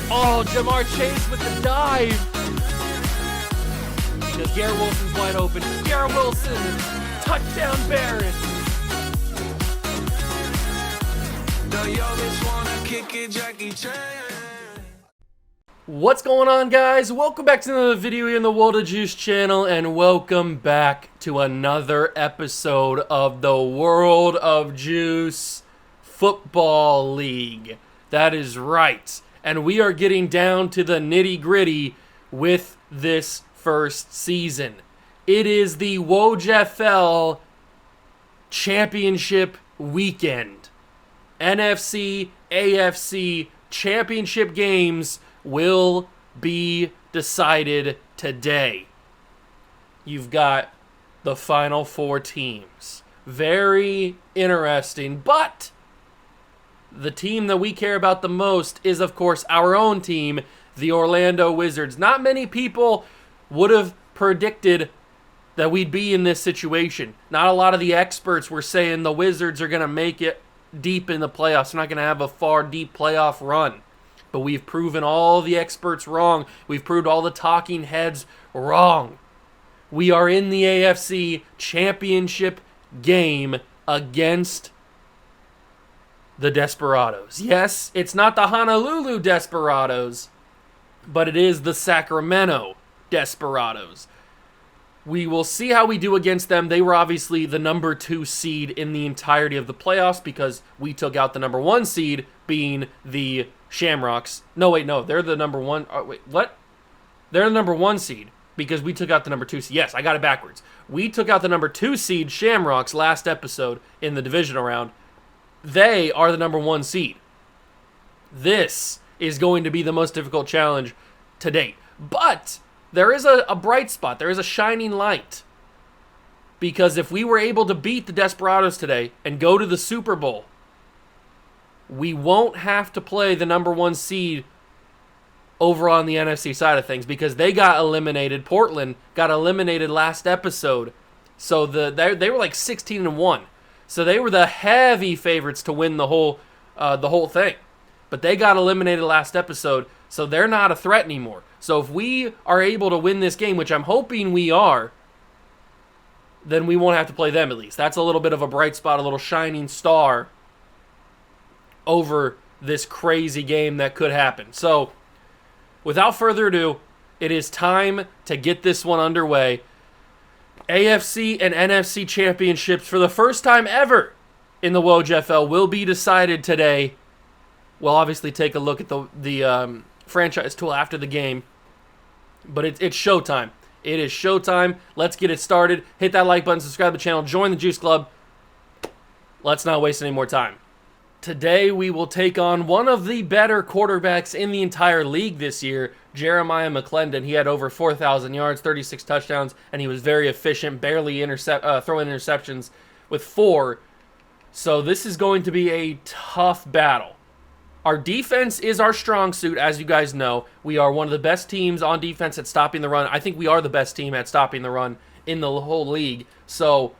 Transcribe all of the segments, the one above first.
Oh, Jamar Chase with the dive. Because Garrett Wilson's wide open. Garrett Wilson, touchdown Bears. What's going on, guys? Welcome back to another video here in the World of Juice channel, and welcome back to another episode of the World of Juice Football League. That is right. And we are getting down to the nitty-gritty with this first season. It is the WOJFL Championship weekend. NFC, AFC championship games will be decided today. You've got the final four teams. Very interesting, but the team that we care about the most is, of course, our own team, the Orlando Wizards. Not many people would have predicted that we'd be in this situation. Not a lot of the experts were saying the Wizards are going to make it deep in the playoffs. They're not going to have a far, deep playoff run. But we've proven all the experts wrong. We've proved all the talking heads wrong. We are in the AFC championship game against the Desperados. Yes, it's not the Honolulu Desperados, but it is the Sacramento Desperados. We will see how we do against them. They were obviously the number 2 seed in the entirety of the playoffs because we took out the number 1 seed, being the Shamrocks. No, they're the number 1. What? They're the number 1 seed because we took out the number 2 seed. Yes, I got it backwards. We took out the number 2 seed Shamrocks last episode in the divisional round. They are the number 1 seed. This is going to be the most difficult challenge to date. But there is a bright spot. There is a shining light. Because if we were able to beat the Desperados today and go to the Super Bowl, we won't have to play the number 1 seed over on the NFC side of things because they got eliminated. Portland got eliminated last episode. So they were like 16-1. So they were the heavy favorites to win the whole thing. But they got eliminated last episode, so they're not a threat anymore. So if we are able to win this game, which I'm hoping we are, then we won't have to play them at least. That's a little bit of a bright spot, a little shining star over this crazy game that could happen. So without further ado, it is time to get this one underway. AFC and NFC championships for the first time ever in the WOJFL will be decided today. We'll obviously take a look at the franchise tool after the game, but it's showtime. It is showtime. Let's get it started. Hit that like button, subscribe to the channel, join the Juice Club. Let's not waste any more time. Today we will take on one of the better quarterbacks in the entire league this year, Jeremiah McClendon. He had over 4,000 yards, 36 touchdowns, and he was very efficient, barely throwing interceptions with 4. So this is going to be a tough battle. Our defense is our strong suit, as you guys know. We are one of the best teams on defense at stopping the run. I think we are the best team at stopping the run in the whole league. So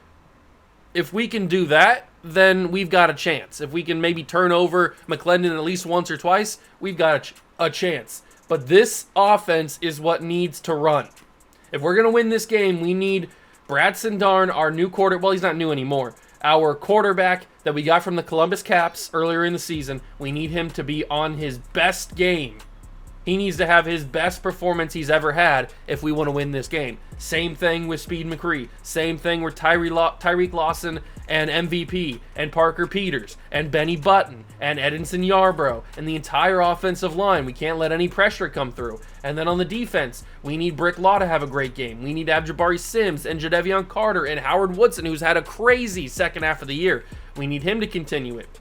if we can do that, then we've got a chance. If we can maybe turn over McClendon at least once or twice, we've got a chance. But this offense is what needs to run. If we're going to win this game, we need Bradson Darn, our new quarterback. Well, he's not new anymore. Our quarterback that we got from the Columbus Caps earlier in the season, we need him to be on his best game. He needs to have his best performance he's ever had if we want to win this game. Same thing with Speed McCree. Same thing with Tyreek Lawson and MVP and Parker Peters and Benny Button and Edinson Yarbrough and the entire offensive line. We can't let any pressure come through. And then on the defense, we need Brick Law to have a great game. We need to have Jabari Sims and Jadeveon Carter and Howard Woodson, who's had a crazy second half of the year. We need him to continue it.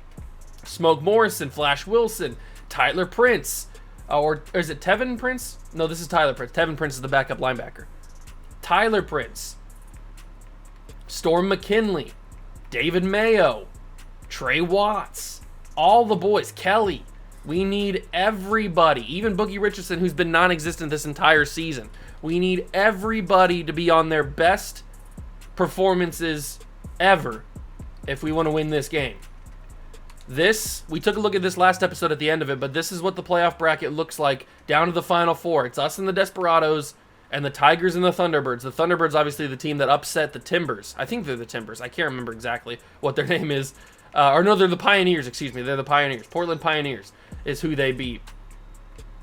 Smoke Morrison, Flash Wilson, Tyler Prince. Or is it Tevin Prince? No, this is Tyler Prince. Tevin Prince is the backup linebacker. Tyler Prince. Storm McKinley. David Mayo. Trey Watts. All the boys. Kelly. We need everybody. Even Boogie Richardson, who's been non-existent this entire season. We need everybody to be on their best performances ever if we want to win this game. we took a look at this last episode at the end of it, but this is what the playoff bracket looks like down to the Final Four. It's us and the Desperados and the Tigers and the Thunderbirds. The Thunderbirds, obviously, the team that upset the Timbers. I think they're the Timbers. I can't remember exactly what their name is. Or no, they're the Pioneers, excuse me. They're the Pioneers. Portland Pioneers is who they beat.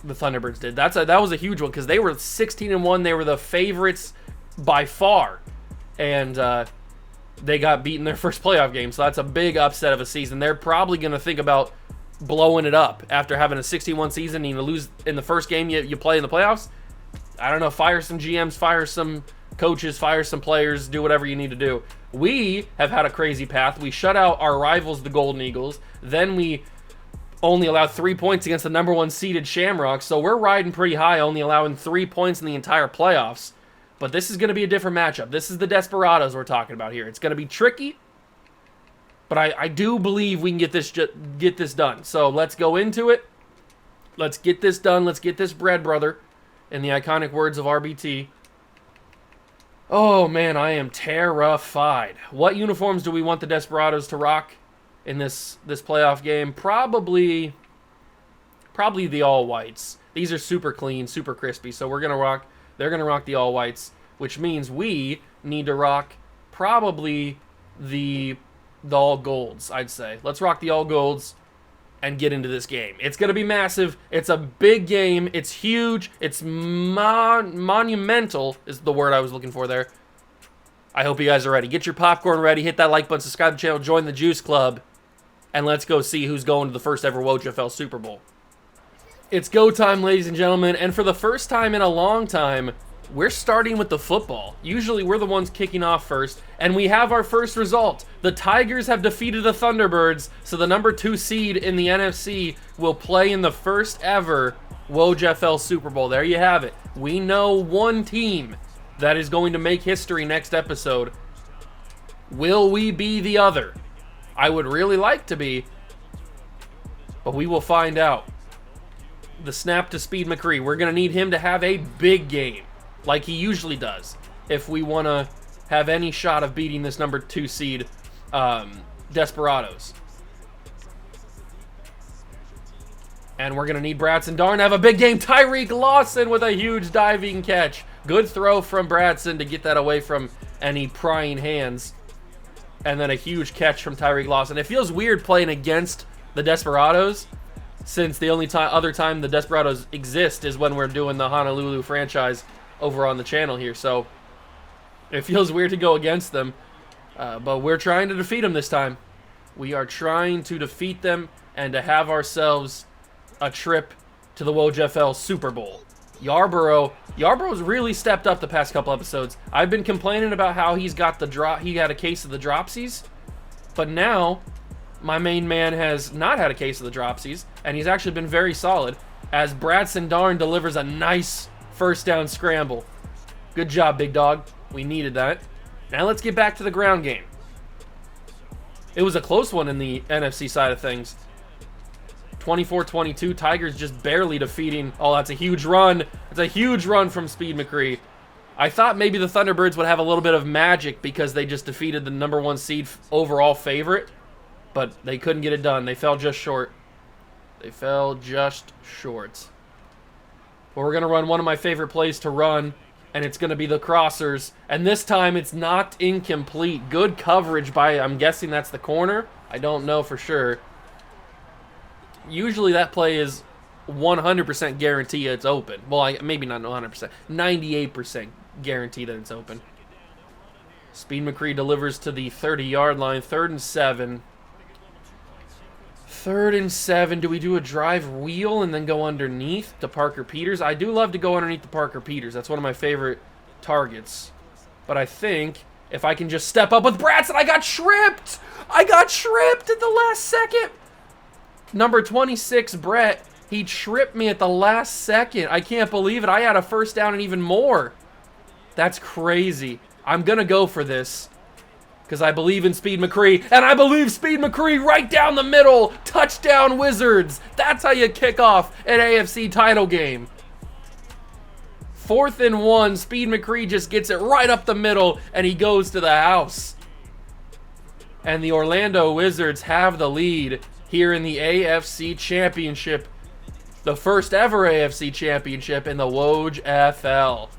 The Thunderbirds did. That was a huge one because they were 16-1. They were the favorites by far. And they got beat in their first playoff game. So that's a big upset of a season. They're probably going to think about blowing it up after having a 61 season and you lose in the first game you play in the playoffs. I don't know, fire some GMs, fire some coaches, fire some players, do whatever you need to do. We have had a crazy path. We shut out our rivals, the Golden Eagles. Then we only allowed 3 points against the number 1 seeded Shamrocks. So we're riding pretty high, only allowing 3 points in the entire playoffs. But this is going to be a different matchup. This is the Desperados we're talking about here. It's going to be tricky, but I do believe we can get this done. So let's go into it. Let's get this done. Let's get this bread, brother, in the iconic words of RBT. Oh, man, I am terrified. What uniforms do we want the Desperados to rock in this playoff game? Probably the all-whites. These are super clean, super crispy, so they're going to rock the all-whites, which means we need to rock probably the all-golds, I'd say. Let's rock the all-golds and get into this game. It's going to be massive. It's a big game. It's huge. It's monumental is the word I was looking for there. I hope you guys are ready. Get your popcorn ready. Hit that like button, subscribe to the channel, join the Juice Club, and let's go see who's going to the first ever WOJFL Super Bowl. It's go time, ladies and gentlemen, and for the first time in a long time, we're starting with the football. Usually we're the ones kicking off first, and we have our first result. The Tigers have defeated the Thunderbirds, so the number 2 seed in the NFC will play in the first ever WOJFL Super Bowl. There you have it. We know one team that is going to make history next episode. Will we be the other? I would really like to be, but we will find out. The snap to Speed McCree. We're going to need him to have a big game, like he usually does, if we want to have any shot of beating this number 2 seed Desperados. And we're going to need Bradson Darn to have a big game. Tyreek Lawson with a huge diving catch. Good throw from Bradson to get that away from any prying hands. And then a huge catch from Tyreek Lawson. It feels weird playing against the Desperados, since the only other time the Desperados exist is when we're doing the Honolulu franchise over on the channel here. So it feels weird to go against them, but we're trying to defeat them this time. We are trying to defeat them and to have ourselves a trip to the WOJFL Super Bowl. Yarborough's really stepped up the past couple episodes. I've been complaining about how he had a case of the dropsies, but now my main man has not had a case of the dropsies, and he's actually been very solid as Bradson Darn delivers a nice first down scramble. Good job, big dog. We needed that. Now let's get back to the ground game. It was a close one in the NFC side of things. 24-22, Tigers just barely defeating. Oh, that's a huge run. It's a huge run from Speed McCree. I thought maybe the Thunderbirds would have a little bit of magic because they just defeated the number 1 seed overall favorite, but they couldn't get it done. They fell just short. But we're going to run one of my favorite plays to run, and it's going to be the crossers. And this time it's not incomplete. Good coverage by, I'm guessing that's the corner. I don't know for sure. Usually that play is 100% guarantee it's open. Well, maybe not 100%. 98% guarantee that it's open. Speed McCree delivers to the 30-yard line. 3rd and 7. 3rd and 7. Do we do a drive wheel and then go underneath to Parker Peters? I do love to go underneath to Parker Peters. That's one of my favorite targets. But I think if I can just step up with Bradson, I got tripped! I got tripped at the last second! Number 26, Brett, he tripped me at the last second. I can't believe it. I had a first down and even more. That's crazy. I'm going to go for this because I believe in Speed McCree, and I believe Speed McCree right down the middle. Touchdown, Wizards. That's how you kick off an AFC title game. 4th and 1, Speed McCree just gets it right up the middle, and he goes to the house. And the Orlando Wizards have the lead here in the AFC Championship, the first ever AFC Championship in the WOJFL.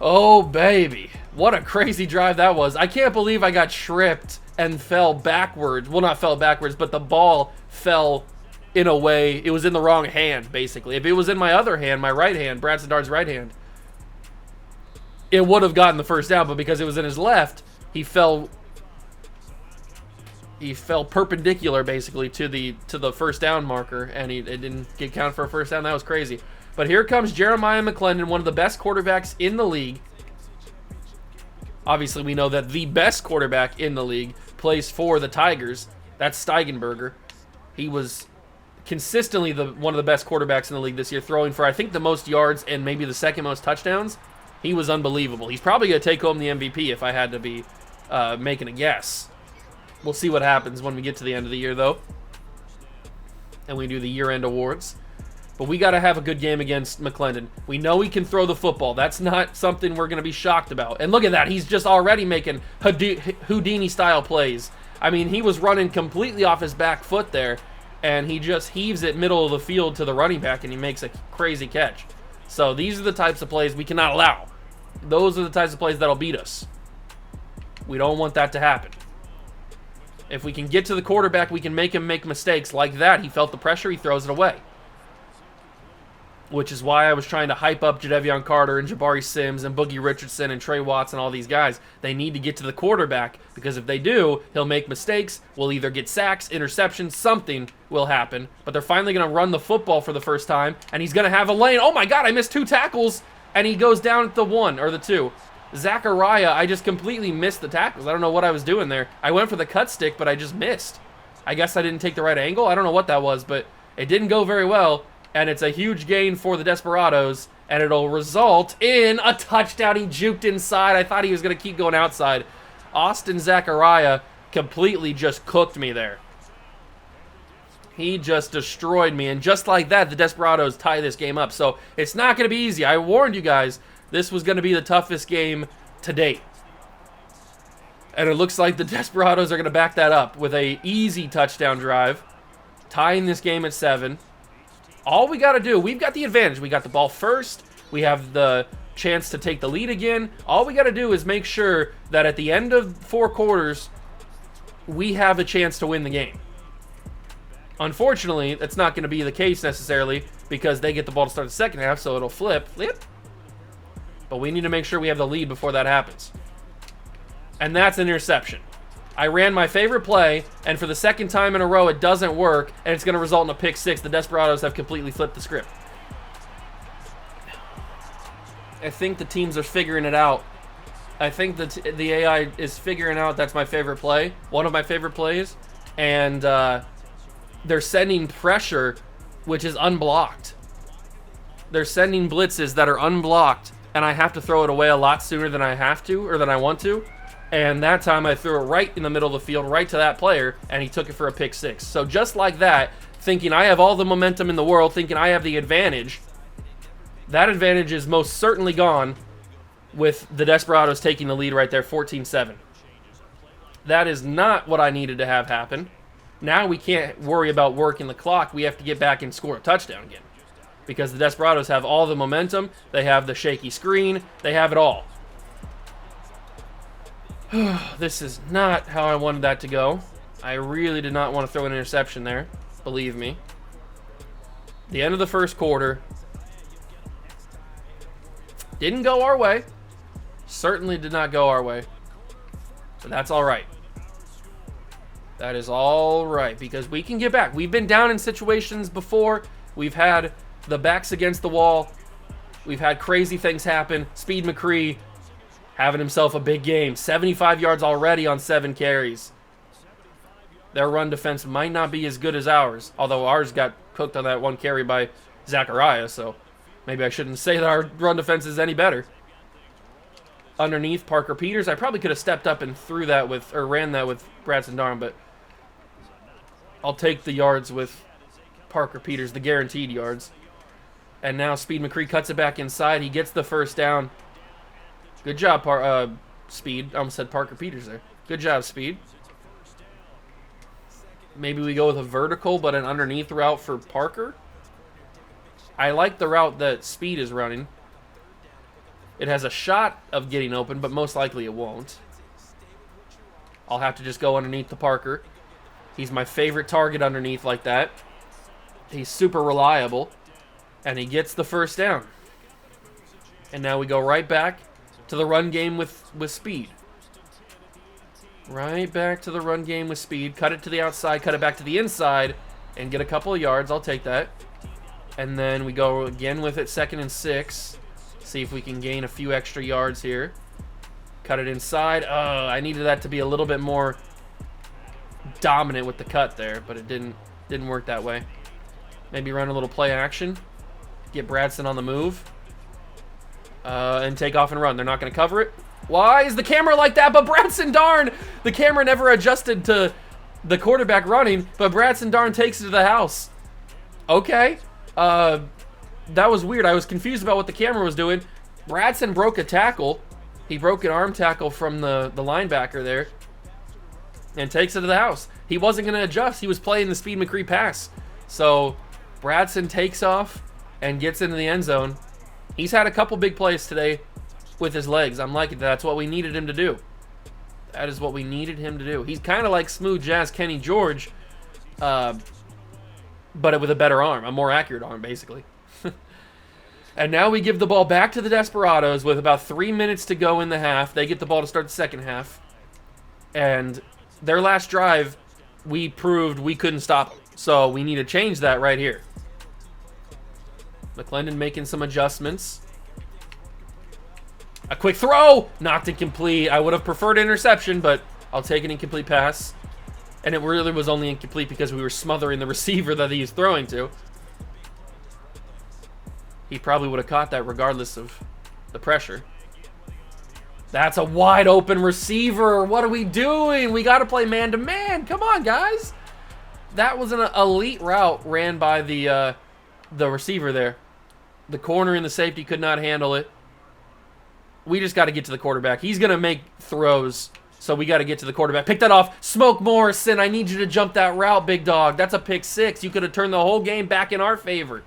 Oh, baby. What a crazy drive that was. I can't believe I got tripped and fell backwards. Well, not fell backwards, but the ball fell in a way. It was in the wrong hand, basically. If it was in my other hand, my right hand, Brad Sedard's right hand, it would have gotten the first down, but because it was in his left, he fell perpendicular basically to the first down marker, and it didn't get counted for a first down. That was crazy. But here comes Jeremiah McClendon, one of the best quarterbacks in the league. Obviously, we know that the best quarterback in the league plays for the Tigers. That's Steigenberger. He was consistently one of the best quarterbacks in the league this year, throwing for, I think, the most yards and maybe the second most touchdowns. He was unbelievable. He's probably going to take home the MVP if I had to be making a guess. We'll see what happens when we get to the end of the year, though, and we do the year-end awards. But we got to have a good game against McClendon. We know he can throw the football. That's not something we're going to be shocked about. And look at that. He's just already making Houdini-style plays. I mean, he was running completely off his back foot there, and he just heaves it middle of the field to the running back, and he makes a crazy catch. So these are the types of plays we cannot allow. Those are the types of plays that'll beat us. We don't want that to happen. If we can get to the quarterback, we can make him make mistakes like that. He felt the pressure, he throws it away. Which is why I was trying to hype up Jadeveon Carter and Jabari Sims and Boogie Richardson and Trey Watts and all these guys. They need to get to the quarterback, because if they do, he'll make mistakes. We'll either get sacks, interceptions, something will happen. But they're finally going to run the football for the first time, and he's going to have a lane. Oh my God, I missed 2 tackles, and he goes down at the 1 or the 2. Zachariah, I just completely missed the tackles. I don't know what I was doing there. I went for the cut stick, but I just missed. I guess I didn't take the right angle. I don't know what that was, but it didn't go very well. And it's a huge gain for the Desperados, and it'll result in a touchdown. He juked inside. I thought he was going to keep going outside. Austin Zachariah completely just cooked me there. He just destroyed me, and just like that, the Desperados tie this game up. So it's not going to be easy. I warned you guys, this was going to be the toughest game to date. And it looks like the Desperados are going to back that up with a easy touchdown drive, tying this game at 7. All we got to do, we've got the advantage. We got the ball first. We have the chance to take the lead again. All we got to do is make sure that at the end of 4 quarters, we have a chance to win the game. Unfortunately, that's not going to be the case necessarily, because they get the ball to start the second half, so it'll flip. But we need to make sure we have the lead before that happens. And that's an interception. I ran my favorite play, and for the second time in a row, it doesn't work, and it's going to result in a pick 6. The Desperados have completely flipped the script. I think the teams are figuring it out. I think that the AI is figuring out that's my favorite play, one of my favorite plays, and they're sending pressure, which is unblocked. They're sending blitzes that are unblocked, and I have to throw it away a lot sooner than I have to, or than I want to. And that time I threw it right in the middle of the field, right to that player, and he took it for a pick 6. So just like that, thinking I have all the momentum in the world, thinking I have the advantage, that advantage is most certainly gone with the Desperados taking the lead right there, 14-7. That is not what I needed to have happen. Now we can't worry about working the clock. We have to get back and score a touchdown again, because the Desperados have all the momentum. They have the shaky screen. They have it all. This is not how I wanted that to go. I really did not want to throw an interception there. Believe me. The end of the first quarter didn't go our way. Certainly did not go our way. But that's all right. That is all right, because we can get back. We've been down in situations before. We've had the backs against the wall. We've had crazy things happen. Speed McCree having himself a big game. 75 yards already on 7 carries. Their run defense might not be as good as ours, although ours got cooked on that 1 carry by Zachariah, so maybe I shouldn't say that our run defense is any better. Underneath, Parker Peters. I probably could have stepped up and threw that with, or ran that with Bradson Darn, but I'll take the yards with Parker Peters, the guaranteed yards. And now Speed McCree cuts it back inside. He gets the first down. Good job, Speed. I almost said Parker Peters there. Good job, Speed. Maybe we go with a vertical, but an underneath route for Parker. I like the route that Speed is running. It has a shot of getting open, but most likely it won't. I'll have to just go underneath the Parker. He's my favorite target underneath like that. He's super reliable. And he gets the first down. And now we go right back to the run game with Speed. Right back to the run game with Speed. Cut it to the outside, cut it back to the inside, and get a couple of yards. I'll take that. And then we go again with it 2nd and 6. See if we can gain a few extra yards here. Cut it inside. I needed that to be a little bit more dominant with the cut there, but it didn't work that way. Maybe run a little play action. Get Bradson on the move. And take off and run. They're not going to cover it. Why is the camera like that? But Bradson Darn, the camera never adjusted to the quarterback running, but Bradson Darn takes it to the house. Okay. That was weird. I was confused about what the camera was doing. Bradson broke a tackle. He broke an arm tackle from the linebacker there and takes it to the house. He wasn't going to adjust. He was playing the Speed McCree pass. So Bradson takes off and gets into the end zone. He's had a couple big plays today with his legs. I'm liking that. That's what we needed him to do. That is what we needed him to do. He's kind of like smooth jazz Kenny George, but with a better arm, a more accurate arm, basically. And now we give the ball back to the Desperados with about 3 minutes to go in the half. They get the ball to start the second half. And their last drive, we proved we couldn't stop them. So we need to change that right here. McClendon making some adjustments. A quick throw! Knocked incomplete. I would have preferred interception, but I'll take an incomplete pass. And it really was only incomplete because we were smothering the receiver that he was throwing to. He probably would have caught that regardless of the pressure. That's a wide open receiver. What are we doing? We got to play man-to-man. Come on, guys. That was an elite route ran by the receiver there. The corner and the safety could not handle it. We just got to get to the quarterback. He's going to make throws, so we got to get to the quarterback. Pick that off. Smoke Morrison, I need you to jump that route, big dog. That's a pick 6. You could have turned the whole game back in our favor.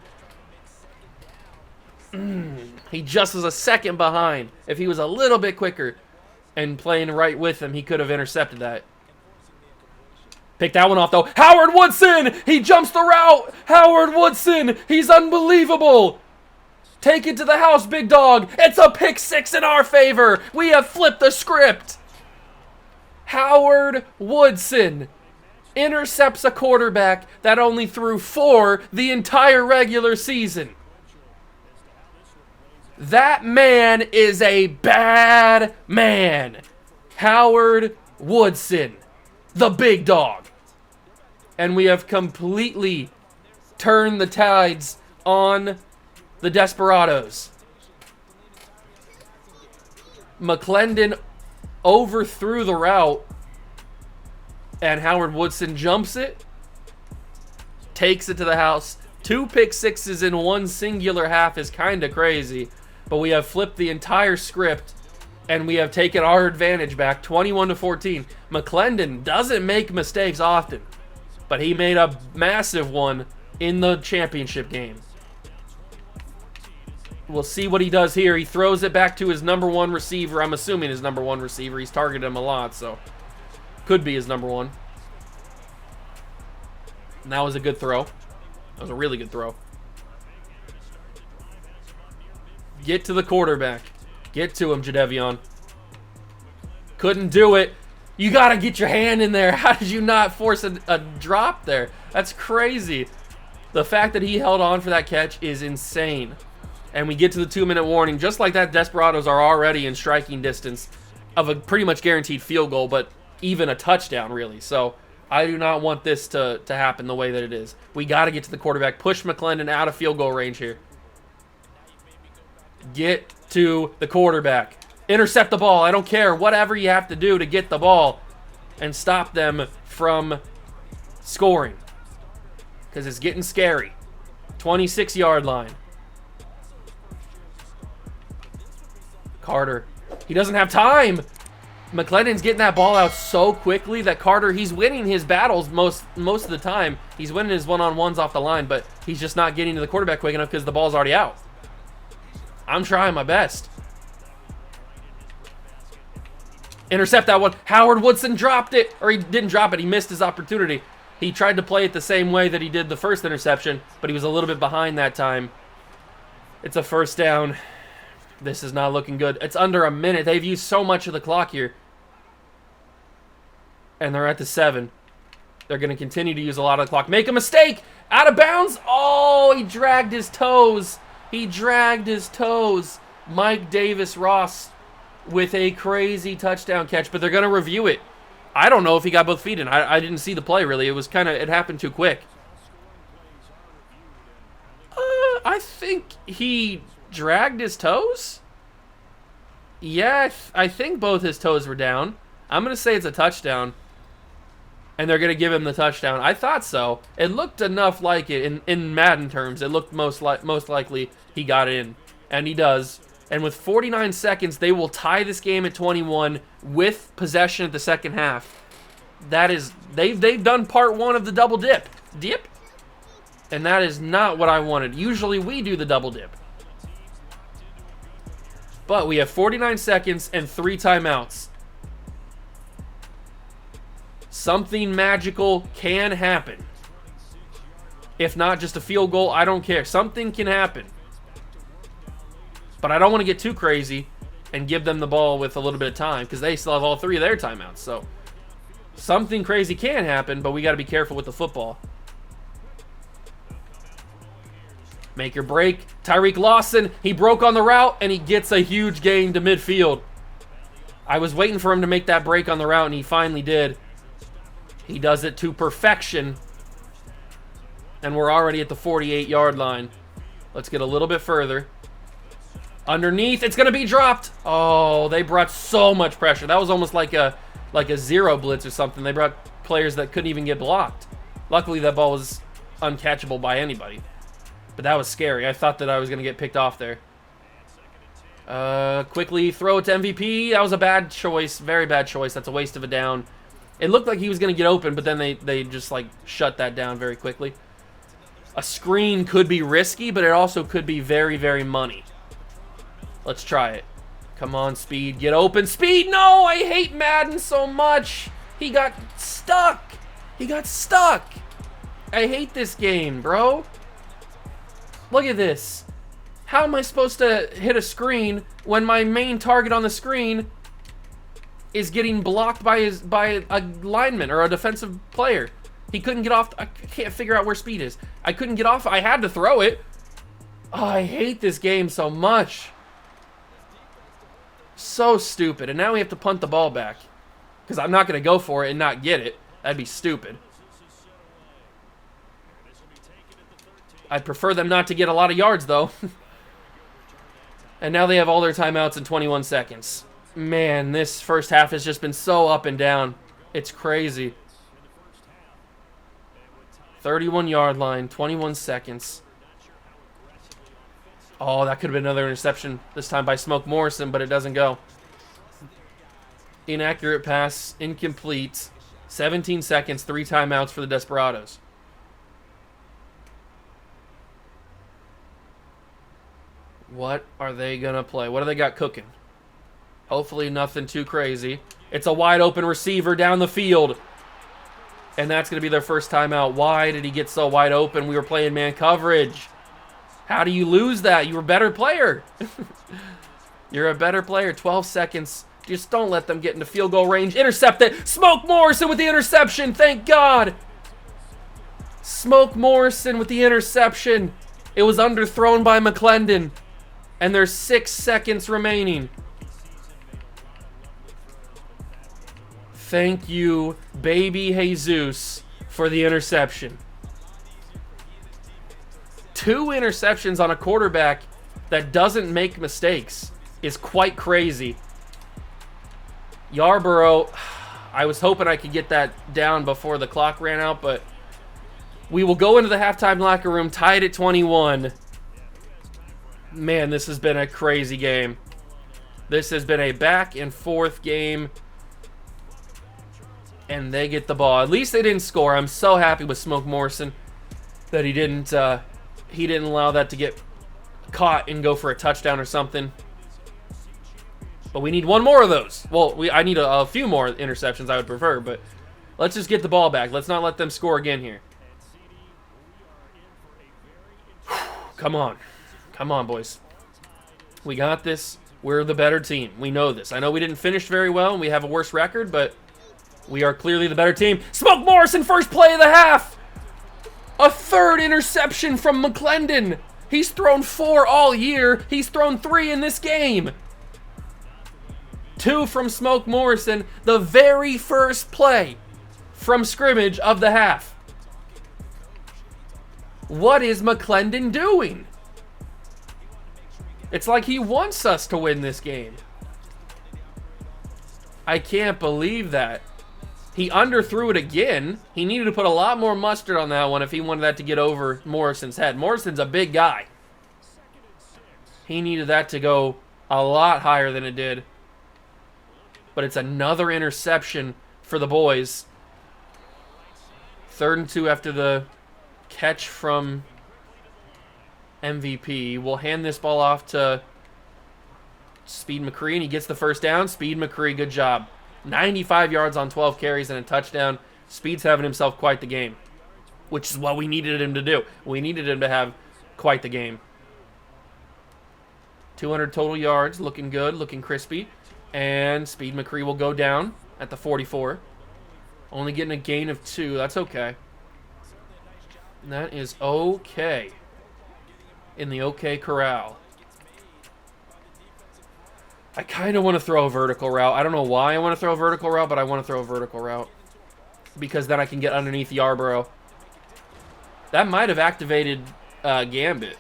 He just was a second behind. If he was a little bit quicker and playing right with him, he could have intercepted that. Pick that one off, though. Howard Woodson! He jumps the route! Howard Woodson! He's unbelievable! Take it to the house, big dog! It's a pick 6 in our favor! We have flipped the script! Howard Woodson intercepts a quarterback that only threw 4 the entire regular season. That man is a bad man. Howard Woodson, the big dog. And we have completely turned the tides on the Desperados. McClendon overthrew the route, and Howard Woodson jumps it, takes it to the house. 2 pick 6s in one singular half is kind of crazy. But we have flipped the entire script, and we have taken our advantage back, 21-14. McClendon doesn't make mistakes often, but he made a massive one in the championship game. We'll see what he does here. He throws it back to his number 1 receiver. I'm assuming his number 1 receiver. He's targeted him a lot, so could be his number 1. And that was a good throw. That was a really good throw. Get to the quarterback. Get to him, Jadeveon. Couldn't do it. You got to get your hand in there. How did you not force a drop there? That's crazy. The fact that he held on for that catch is insane. And we get to the 2-minute warning. Just like that, Desperados are already in striking distance of a pretty much guaranteed field goal, but even a touchdown, really. So I do not want this to happen the way that it is. We got to get to the quarterback. Push McClendon out of field goal range here. Get to the quarterback. Intercept the ball. I don't care. Whatever you have to do to get the ball and stop them from scoring. Because it's getting scary. 26-yard line. Carter. He doesn't have time. McClendon's getting that ball out so quickly that Carter, he's winning his battles most of the time. He's winning his one-on-ones off the line, but he's just not getting to the quarterback quick enough because the ball's already out. I'm trying my best. Intercept that one. Howard Woodson dropped it. Or he didn't drop it. He missed his opportunity. He tried to play it the same way that he did the first interception, but he was a little bit behind that time. It's a first down. This is not looking good. It's under a minute. They've used so much of the clock here. And they're at the 7. They're going to continue to use a lot of the clock. Make a mistake. Out of bounds. Oh, he dragged his toes. He dragged his toes. Mike Davis-Ross with a crazy touchdown catch, but they're going to review it. I don't know if he got both feet in. I didn't see the play, really. It happened too quick. I think he dragged his toes? Yeah, I think both his toes were down. I'm going to say it's a touchdown. And they're going to give him the touchdown. I thought so. It looked enough like it in Madden terms. It looked most likely he got it in. And he does. And with 49 seconds, they will tie this game at 21 with possession at the second half. That is, they've done part 1 of the double dip. Dip? And that is not what I wanted. Usually we do the double dip. But we have 49 seconds and 3 timeouts. Something magical can happen. If not just a field goal, I don't care. Something can happen. But I don't want to get too crazy and give them the ball with a little bit of time because they still have all 3 of their timeouts. So something crazy can happen, but we got to be careful with the football. Make your break. Tyreek Lawson, he broke on the route, and he gets a huge gain to midfield. I was waiting for him to make that break on the route, and he finally did. He does it to perfection. And we're already at the 48-yard line. Let's get a little bit further. Underneath, it's going to be dropped. Oh, they brought so much pressure. That was almost like a zero blitz or something. They brought players that couldn't even get blocked. Luckily, that ball was uncatchable by anybody. But that was scary. I thought that I was going to get picked off there. Quickly throw it to MVP. That was a bad choice. Very bad choice. That's a waste of a down. It looked like he was going to get open, but then they just like shut that down very quickly. A screen could be risky, but it also could be very, very money. Let's try it. Come on, Speed. Get open. Speed! No! I hate Madden so much. He got stuck. He got stuck. I hate this game, bro. Look at this. How am I supposed to hit a screen when my main target on the screen is getting blocked by a lineman or a defensive player? He couldn't get off. I can't figure out where Speed is. I couldn't get off. I had to throw it. Oh, I hate this game so much. So stupid. And now we have to punt the ball back. Because I'm not going to go for it and not get it. That'd be stupid. I'd prefer them not to get a lot of yards, though. And now they have all their timeouts in 21 seconds. Man, this first half has just been so up and down. It's crazy. 31-yard line, 21 seconds. Oh, that could have been another interception, this time by Smoke Morrison, but it doesn't go. Inaccurate pass, incomplete. 17 seconds, 3 timeouts for the Desperados. What are they going to play? What do they got cooking? Hopefully nothing too crazy. It's a wide open receiver down the field. And that's going to be their first timeout. Why did he get so wide open? We were playing man coverage. How do you lose that? You're a better player. You're a better player. 12 seconds. Just don't let them get into field goal range. Intercept it. Smoke Morrison with the interception. Thank God. Smoke Morrison with the interception. It was underthrown by McClendon. And there's 6 seconds remaining. Thank you, baby Jesus, for the interception. 2 interceptions on a quarterback that doesn't make mistakes is quite crazy. Yarborough, I was hoping I could get that down before the clock ran out, but we will go into the halftime locker room tied at 21. Man, this has been a crazy game. This has been a back and forth game. and they get the ball. At least they didn't score. I'm so happy with Smoke Morrison that he didn't allow that to get caught and go for a touchdown or something. But we need one more of those. Well, I need a few more interceptions, I would prefer, but let's just get the ball back. Let's not let them score again here. Come on. Come on, boys. We got this. We're the better team. We know this. I know we didn't finish very well and we have a worse record, but we are clearly the better team. Smoke Morrison, first play of the half. A third interception from McClendon. He's thrown 4 all year. He's thrown 3 in this game. 2 from Smoke Morrison, the very first play from scrimmage of the half. What is McClendon doing? It's like he wants us to win this game. I can't believe that. He underthrew it again. He needed to put a lot more mustard on that one if he wanted that to get over Morrison's head. Morrison's a big guy. He needed that to go a lot higher than it did. But it's another interception for the boys. 3rd and 2 after the catch from MVP. We'll hand this ball off to Speed McCree, and he gets the first down. Speed McCree, good job. 95 yards on 12 carries and a touchdown. Speed's having himself quite the game, which is what we needed him to do. We needed him to have quite the game. 200 total yards, looking good, looking crispy. And Speed McCree will go down at the 44. Only getting a gain of 2. That's okay. That is okay. In the okay corral. I kind of want to throw a vertical route. I don't know why I want to throw a vertical route, but I want to throw a vertical route. Because then I can get underneath Yarborough. That might have activated Gambit.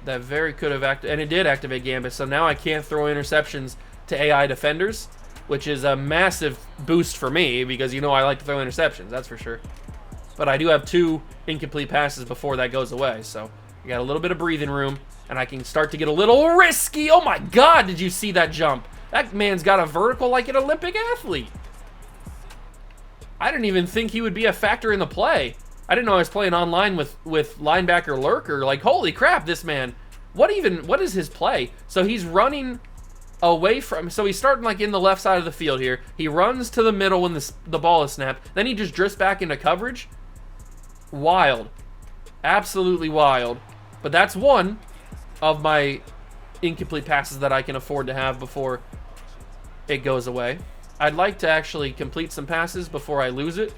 That very could have activated, and it did activate Gambit. So now I can't throw interceptions to AI defenders, which is a massive boost for me because you know I like to throw interceptions, that's for sure. But I do have 2 incomplete passes before that goes away, so I got a little bit of breathing room, and I can start to get a little risky. Oh my God, did you see that jump? That man's got a vertical like an Olympic athlete. I didn't even think he would be a factor in the play. I didn't know I was playing online with linebacker Lurker. Like, holy crap, this man. What is his play? So he's running away from, so he's starting like in the left side of the field here. He runs to the middle when the ball is snapped. Then he just drifts back into coverage. Wild. Absolutely wild. But that's one of my incomplete passes that I can afford to have before it goes away. I'd like to actually complete some passes before I lose it.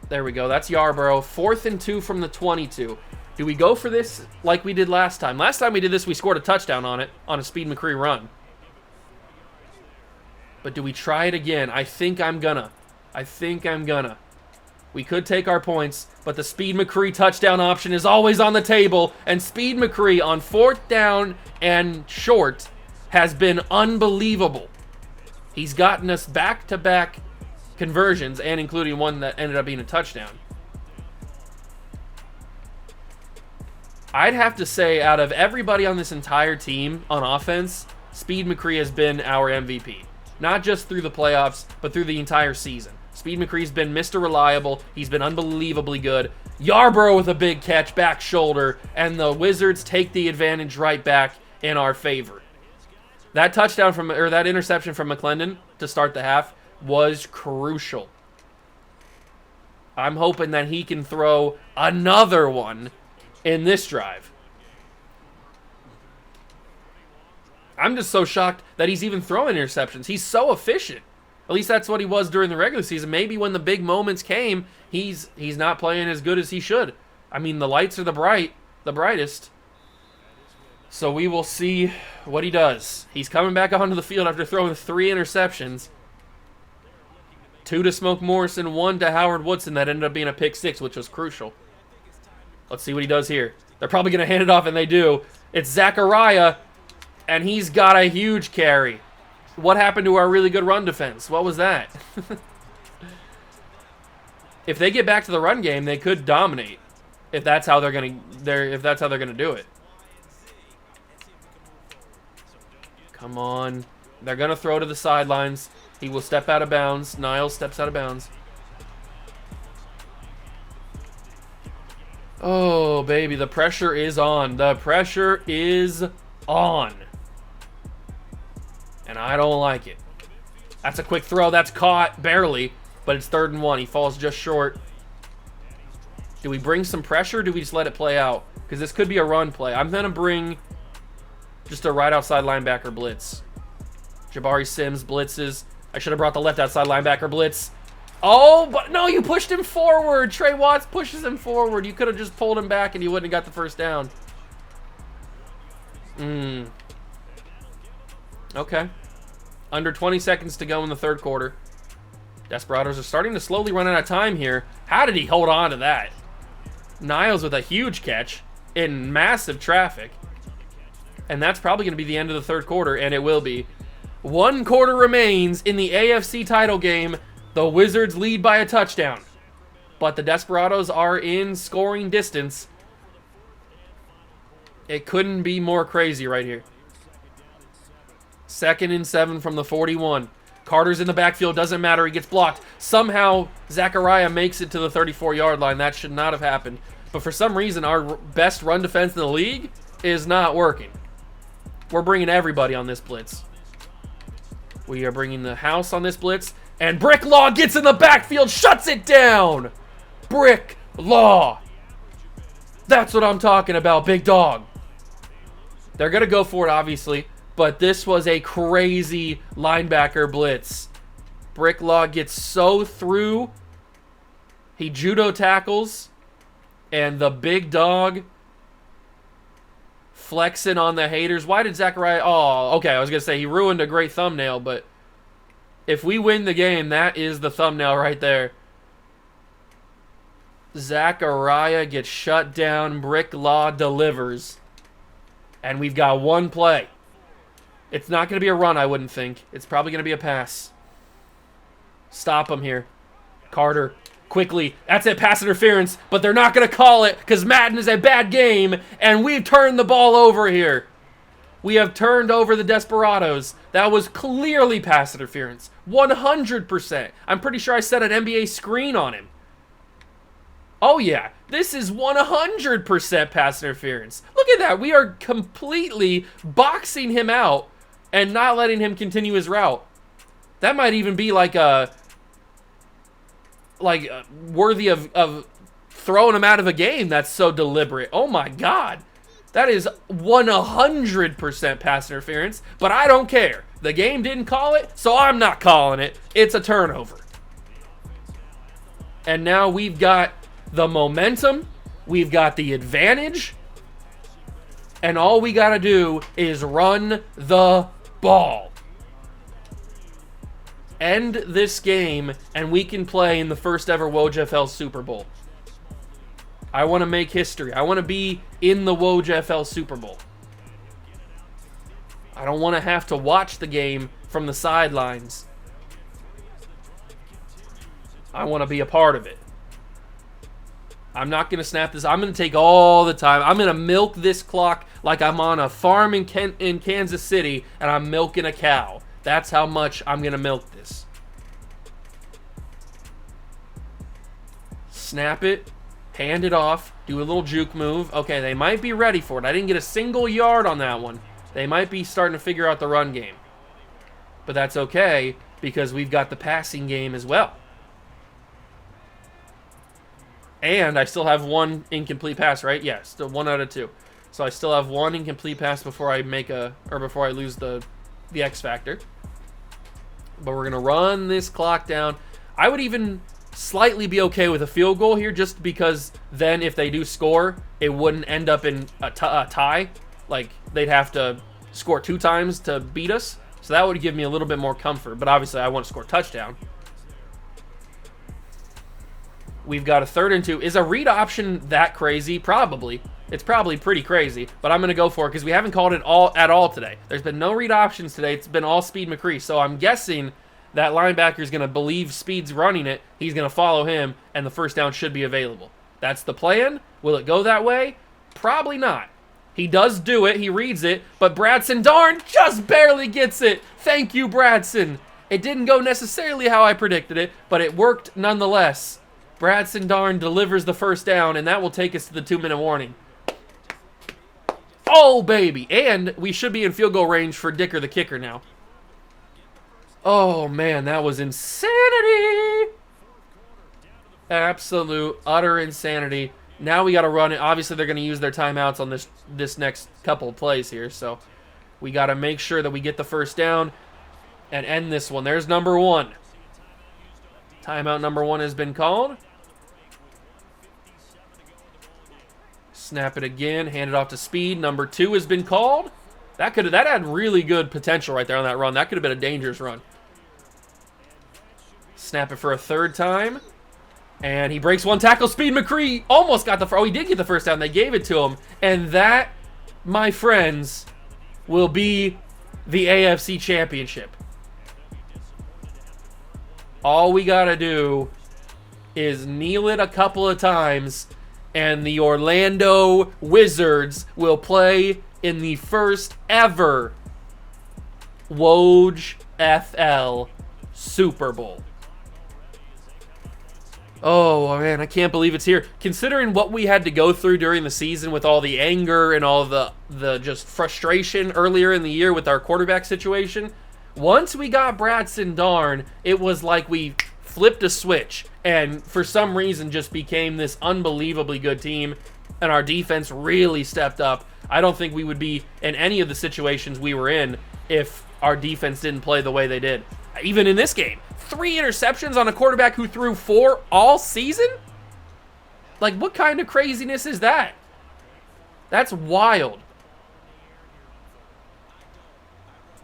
There we go. That's Yarborough. 4th and 2 from the 22. Do we go for this like we did last time? Last time we did this, we scored a touchdown on it on a Speed McCree run. But do we try it again? I think I'm gonna. We could take our points, but the Speed McCree touchdown option is always on the table, and Speed McCree on 4th down and short has been unbelievable. He's gotten us back-to-back conversions, and including one that ended up being a touchdown. I'd have to say, out of everybody on this entire team on offense, Speed McCree has been our MVP. Not just through the playoffs, but through the entire season. Speed McCree's been Mr. Reliable. He's been unbelievably good. Yarborough with a big catch, back shoulder, and the Wizards take the advantage right back in our favor. That touchdown that interception from McClendon to start the half was crucial. I'm hoping that he can throw another one in this drive. I'm just so shocked that he's even throwing interceptions. He's so efficient. At least that's what he was during the regular season. Maybe when the big moments came, he's not playing as good as he should. I mean, the lights are the brightest. So we will see what he does. He's coming back onto the field after throwing 3 interceptions. 2 to Smoke Morrison, 1 to Howard Woodson. That ended up being a pick 6, which was crucial. Let's see what he does here. They're probably going to hand it off, and they do. It's Zachariah, and he's got a huge carry. What happened to our really good run defense? What was that? If they get back to the run game, they could dominate. If that's how they're going to do it. Come on. They're going to throw to the sidelines. He will step out of bounds. Niles steps out of bounds. Oh, baby, the pressure is on. The pressure is on. And I don't like it. That's a quick throw. That's caught, barely, but it's 3rd and 1. He falls just short. Do we bring some pressure, or do we just let it play out? Because this could be a run play. I'm going to bring just a right outside linebacker blitz. Jabari Sims blitzes. I should have brought the left outside linebacker blitz. Oh, but no, you pushed him forward. Trey Watts pushes him forward. You could have just pulled him back and you wouldn't have got the first down. Okay. Under 20 seconds to go in the 3rd quarter. Desperados are starting to slowly run out of time here. How did he hold on to that? Niles with a huge catch in massive traffic. And that's probably going to be the end of the 3rd quarter, and it will be. 1 quarter remains in the AFC title game. The Wizards lead by a touchdown. But the Desperados are in scoring distance. It couldn't be more crazy right here. 2nd and 7 from the 41. Carter's in the backfield. Doesn't matter. He gets blocked. Somehow, Zachariah makes it to the 34-yard line. That should not have happened. But for some reason, our best run defense in the league is not working. We're bringing everybody on this blitz. We are bringing the house on this blitz. And Brick Law gets in the backfield, shuts it down. Brick Law. That's what I'm talking about, big dog. They're going to go for it, obviously. But this was a crazy linebacker blitz. Brick Law gets so through. He judo tackles. And the big dog flexing on the haters. Why did Zachariah... Oh, okay, I was going to say he ruined a great thumbnail, but... If we win the game, that is the thumbnail right there. Zachariah gets shut down. Brick Law delivers. And we've got 1 play. It's not going to be a run, I wouldn't think. It's probably going to be a pass. Stop him here. Carter, quickly. That's it, pass interference. But they're not going to call it because Madden is a bad game. And we've turned the ball over here. We have turned over the Desperados. That was clearly pass interference. 100%. I'm pretty sure I set an NBA screen on him. Oh, yeah. This is 100% pass interference. Look at that. We are completely boxing him out and not letting him continue his route. That might even be like worthy of throwing him out of a game. That's so deliberate. Oh, my God. That is 100% pass interference, but I don't care. The game didn't call it, so I'm not calling it. It's a turnover. And now we've got the momentum. We've got the advantage. And all we got to do is run the ball. End this game, and we can play in the first ever WOJFL Super Bowl. I want to make history. I want to be in the WOJFL Super Bowl. I don't want to have to watch the game from the sidelines. I want to be a part of it. I'm not going to snap this. I'm going to take all the time. I'm going to milk this clock like I'm on a farm in Kansas City and I'm milking a cow. That's how much I'm going to milk this. Snap it. Hand it off. Do a little juke move. Okay, they might be ready for it. I didn't get a single yard on that one. They might be starting to figure out the run game. But that's okay because we've got the passing game as well. And I still have 1 incomplete pass, right? Yeah, still 1 out of 2. So I still have 1 incomplete pass before I before I lose the X factor. But we're going to run this clock down. I would even slightly be okay with a field goal here just because then if they do score, it wouldn't end up in a tie. Like, they'd have to score 2 times to beat us. So that would give me a little bit more comfort. But obviously, I want to score a touchdown. We've got a 3rd and 2. Is a read option that crazy? Probably. It's probably pretty crazy. But I'm going to go for it because we haven't called it at all today. There's been no read options today. It's been all Speed McCree. So I'm guessing that linebacker is going to believe Speed's running it. He's going to follow him, and the first down should be available. That's the plan. Will it go that way? Probably not. He does do it. He reads it. But Bradson Darn just barely gets it. Thank you, Bradson. It didn't go necessarily how I predicted it, but it worked nonetheless. Bradson Darn delivers the first down, and that will take us to the 2-minute warning. Oh, baby. And we should be in field goal range for Dicker the kicker now. Oh, man, that was insanity. Absolute, utter insanity. Now we got to run it. Obviously, they're going to use their timeouts on this next couple of plays here, so we got to make sure that we get the first down and end this one. There's number 1. Timeout number 1 has been called. Snap it again. Hand it off to Speed. Number 2 has been called. That had really good potential right there on that run. That could have been a dangerous run. Snap it for a third time. And he breaks one tackle. Speed McCree almost got the first. Oh, he did get the first down. They gave it to him. And that, my friends, will be the AFC Championship. All we got to do is kneel it a couple of times, and the Orlando Wizards will play in the first ever WOJFL Super Bowl. Oh, man, I can't believe it's here. Considering what we had to go through during the season with all the anger and all the just frustration earlier in the year with our quarterback situation, once we got Bradson Darn, it was like we flipped a switch and for some reason just became this unbelievably good team, and our defense really stepped up. I don't think we would be in any of the situations we were in if our defense didn't play the way they did. Even in this game, 3 interceptions on a quarterback who threw 4 all season? Like, what kind of craziness is that? That's wild.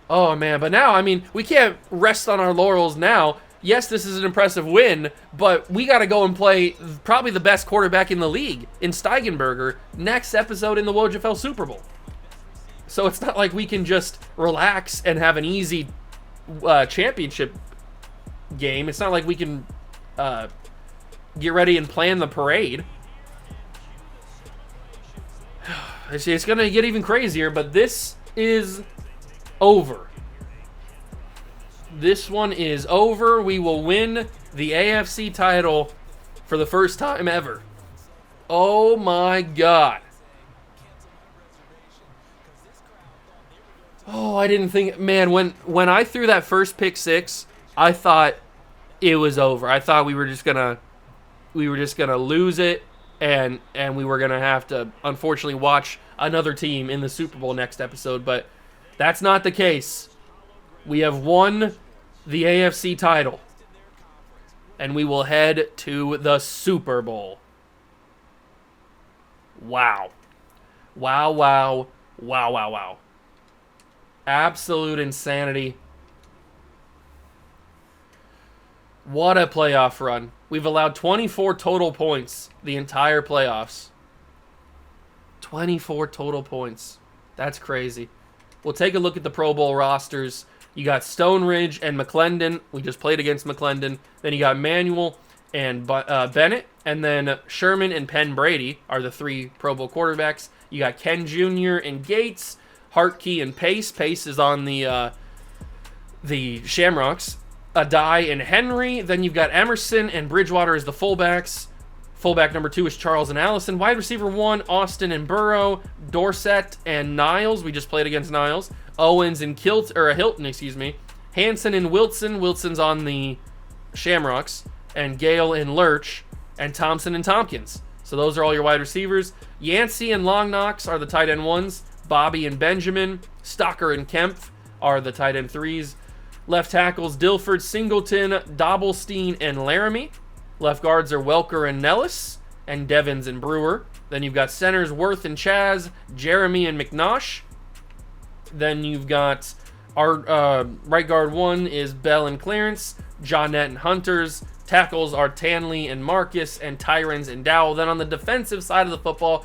Oh, man, but now, I mean, we can't rest on our laurels now. Yes, this is an impressive win, but we got to go and play probably the best quarterback in the league in Steigenberger next episode in the WOJFL Super Bowl. So it's not like we can just relax and have an easy championship game. It's not like we can get ready and plan the parade. It's going to get even crazier, but this is over. This one is over. We will win the AFC title for the first time ever. Oh my God. Oh, I didn't think, man, when I threw that first pick 6, I thought it was over. I thought we were just gonna lose it, and we were gonna have to unfortunately watch another team in the Super Bowl next episode, but that's not the case. We have won the AFC title, and we will head to the Super Bowl. Wow. Wow, wow, wow, wow, wow. Absolute insanity. What a playoff run. We've allowed 24 total points the entire playoffs. 24 total points. That's crazy. We'll take a look at the Pro Bowl rosters. You got Stone Ridge and McClendon. We just played against McClendon. Then you got Manuel and Bennett. And then Sherman and Penn Brady are the 3 Pro Bowl quarterbacks. You got Ken Jr. and Gates, Hartkey and Pace. Pace is on the Shamrocks. Adai and Henry. Then you've got Emerson and Bridgewater as the fullbacks. Fullback number 2 is Charles and Allison. Wide receiver 1, Austin and Burrow. Dorsett and Niles. We just played against Niles. Owens and Hilton, excuse me. Hanson and Wilson. Wilson's on the Shamrocks. And Gale and Lurch. And Thompson and Tompkins. So those are all your wide receivers. Yancey and Longknox are the tight end 1s. Bobby and Benjamin. Stocker and Kempf are the tight end 3s. Left tackles, Dilford, Singleton, Dobbelstein, and Laramie. Left guards are Welker and Nellis, and Devins and Brewer. Then you've got centers, Worth and Chaz, Jeremy and McNosh. Then you've got our right guard 1 is Bell and Clarence, Johnette and Hunters. Tackles are Tanley and Marcus, and Tyrons and Dowell. Then on the defensive side of the football,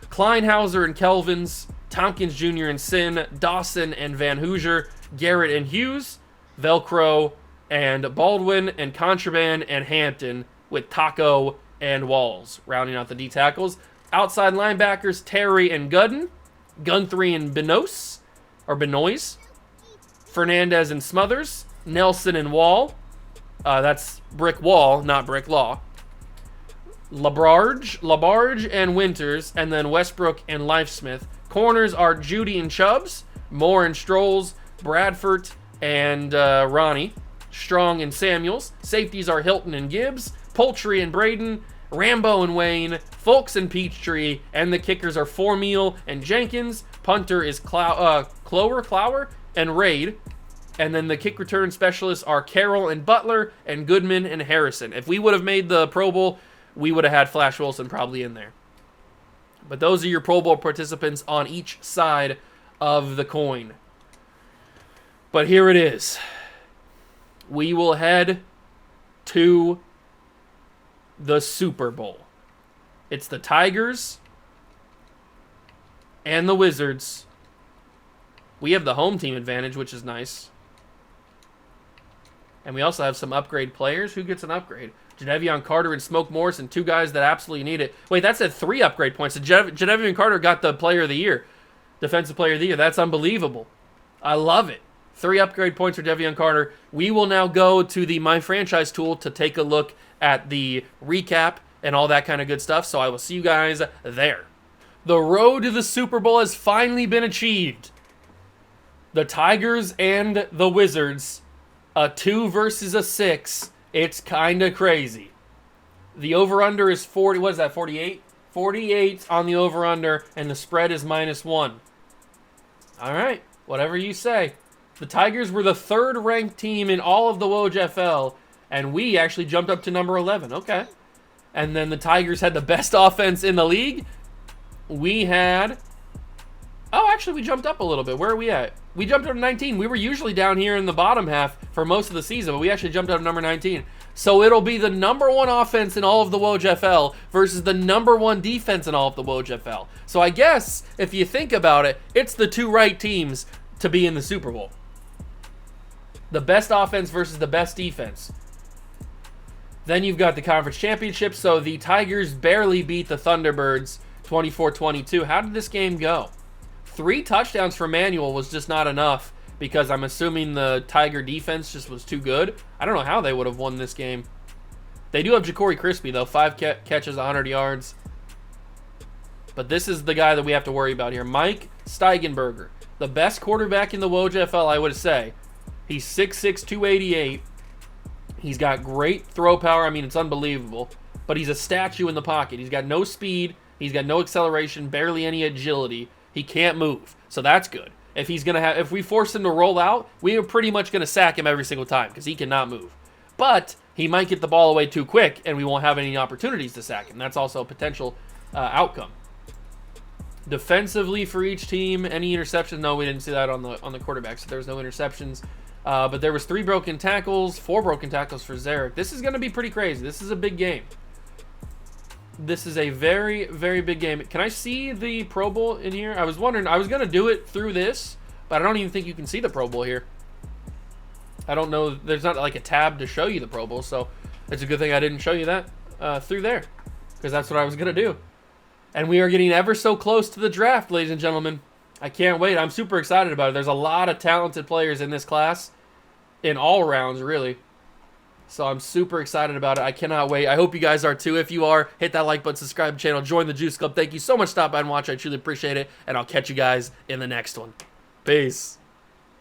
Kleinhauser and Kelvins, Tompkins Jr. and Sin, Dawson and Van Hoosier, Garrett and Hughes, Velcro and Baldwin, and Contraband and Hampton, with Taco and Walls rounding out the D tackles. Outside linebackers, Terry and Gooden. Guthrie and Benoist, Fernandez and Smothers, Nelson and Wall. That's Brick Wall, not Brick Law. Labarge and Winters, and then Westbrook and Lifesmith. Corners are Judy and Chubbs, Moore and Strolls, Bradford and Ronnie, Strong and Samuels. Safeties are Hilton and Gibbs, Poultry and Braden, Rambo and Wayne, Folks and Peachtree, and the kickers are Formeal and Jenkins. Punter is Clower and Raid. And then the kick return specialists are Carroll and Butler and Goodman and Harrison. If we would have made the Pro Bowl, we would have had Flash Wilson probably in there. But those are your Pro Bowl participants on each side of the coin. But here it is. We will head to the Super Bowl. It's the Tigers and the Wizards. We have the home team advantage, which is nice. And we also have some upgrade players. Who gets an upgrade? Jadeveon Carter and Smoke Morrison, two guys that absolutely need it. Wait, that's at 3 upgrade points. So Jadeveon Carter got the Player of the Year, Defensive Player of the Year. That's unbelievable. I love it. 3 upgrade points for Jadeveon Carter. We will now go to the My Franchise tool to take a look at the recap and all that kind of good stuff. So I will see you guys there. The road to the Super Bowl has finally been achieved. The Tigers and the Wizards, a 2 versus a 6. It's kind of crazy. The over-under is 40. What is that, 48? 48 on the over-under, and the spread is -1. All right, whatever you say. The Tigers were the 3rd-ranked team in all of the WOJFL, and we actually jumped up to number 11. Okay. And then the Tigers had the best offense in the league. We had... Oh, actually, we jumped up a little bit. Where are we at? We jumped up to 19. We were usually down here in the bottom half for most of the season, but we actually jumped up to number 19. So it'll be the number 1 offense in all of the WOJFL versus the number 1 defense in all of the WOJFL. So I guess, if you think about it, it's the 2 right teams to be in the Super Bowl. The best offense versus the best defense. Then you've got the conference championship. So the Tigers barely beat the Thunderbirds 24-22. How did this game go? 3 touchdowns for Manuel was just not enough because I'm assuming the Tiger defense just was too good. I don't know how they would have won this game. They do have Ja'Cory Crispy, though. 5 catches, 100 yards. But this is the guy that we have to worry about here. Mike Steigenberger, the best quarterback in the WOJFL, I would say. He's 6'6", 288. He's got great throw power. I mean, it's unbelievable. But he's a statue in the pocket. He's got no speed. He's got no acceleration, barely any agility. He can't move, so that's good. If we force him to roll out, we are pretty much going to sack him every single time because he cannot move. But he might get the ball away too quick, and we won't have any opportunities to sack him. That's also a potential outcome. Defensively for each team, any interceptions? No, we didn't see that on the quarterback, so there was no interceptions. But there was 3 broken tackles, 4 broken tackles for Zarek. This is going to be pretty crazy. This is a big game. This is a very, very big game. Can I see the Pro Bowl in here? I was wondering. I was going to do it through this, but I don't even think you can see the Pro Bowl here. I don't know. There's not like a tab to show you the Pro Bowl, so it's a good thing I didn't show you that through there because that's what I was going to do. And we are getting ever so close to the draft, ladies and gentlemen. I can't wait. I'm super excited about it. There's a lot of talented players in this class in all rounds, really. So I'm super excited about it. I cannot wait. I hope you guys are too. If you are, hit that like button, subscribe to the channel, join the Juice Club. Thank you so much for stopping by and watching. I truly appreciate it. And I'll catch you guys in the next one. Peace.